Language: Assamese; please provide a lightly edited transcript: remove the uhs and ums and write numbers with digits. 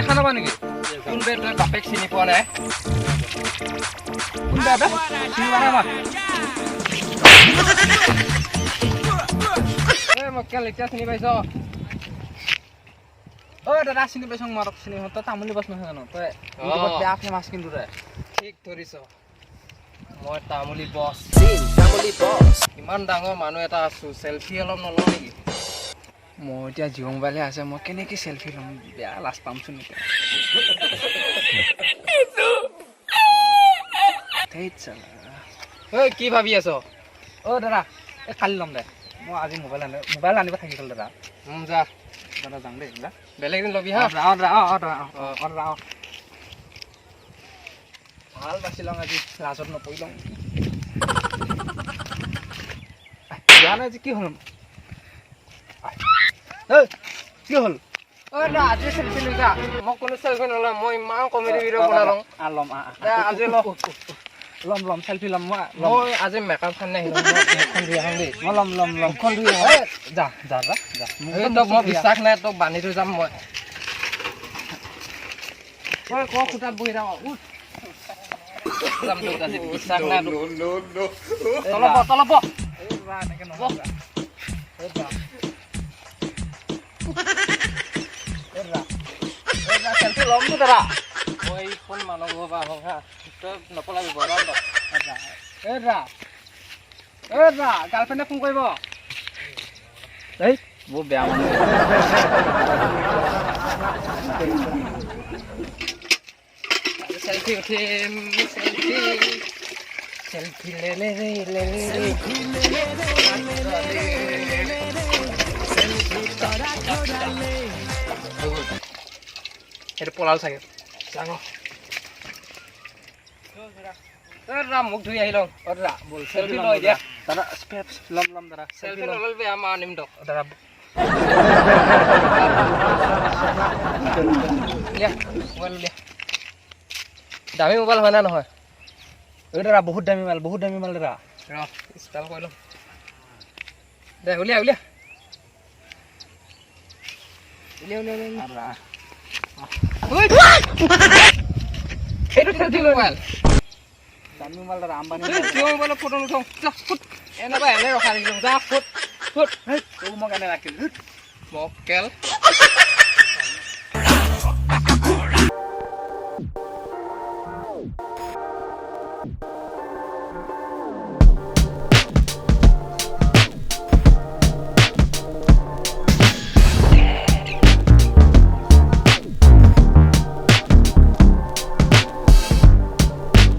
দেখা নাপা নেকি কোন বে তই বাপেক চিনি পোৱা নাই কোন বে চিনি পোৱা নাই মই কেল এতিয়া চিনি পাইছ ঐ দাদা চিনি পাইছ মই চিনি তই তামুলী বস নহয় জানো তই বেয়া ফেমাছ কিন্তু তই ঠিক ধৰিছ মই তামুলী বস ইমান ডাঙৰ মানুহ এটা আছো চেলফি অলপ নলওঁ নেকি মই এতিয়া জিঅ' মোবাইলে আছে মই কেনেকৈ চেলফি ল'ম বেয়া লাজ পামচোন এতিয়া ঐ কি ভাবি আছ অ' দাদা এই কালি ল'ম দে মই আজি মোবাইল আনিব থাকি গ'ল দাদা যা দাদা যাম দেই যা বেলেগ দিন ল'বি হা ভাল বাছি লওঁ আজি লাজত নপৰি লওঁ বেয়া নাই আজি কি হ'ল কি হ'ল দাদা আজি চেলফি লৈ যা মই কোনো চেলফি নলওঁ মই ইমান কমেডি ভিডিঅ' বনাই লওঁ ল'ম আজি ল'ম চেলফি ল'ম মই আজি মেকআপ খান নাই দেই মই ল'ম যা তোক মই বিশ্বাস নাই তোক বান্ধি থৈ যাম মই ক খুটাত বহি থাক যাম তোক আজি বিশ্বাস নাই তলপ চেলফি ল'ম দাদা মই কোন মানুহ বা আহোঁ হা তই নপলাবি বৰাম গাৰ্লফ্ৰেণ্ডে ফোন কৰিব এই বহুত বেয়া মানুহ চেলফি উঠিম চেলফি সেইটো পলাল চাগে মুখ ধুই আহি লওঁ দাদা বল চেলফি লৈ দিয়া দাদা ল'ম দাদা চেলফি নল'লে আমাৰ আনিম দক দাদা মোবাইল উলিয়া দামী মোবাইল হয় না নহয় এই দাদা বহুত দামী মাল দাদা ৰ ষ্টাইল কৰি লওঁ দে উলিয়া এইটো চেলফি মোবাইল দামী মোবাইল দাদা আম্বানী কিয় মোবাইলত ফটো নুঠাওঁ যা ফুট এনে ৰখা দেখিছোঁ যা ফুট তোক মই কেনে ৰাখিলোঁ মকেল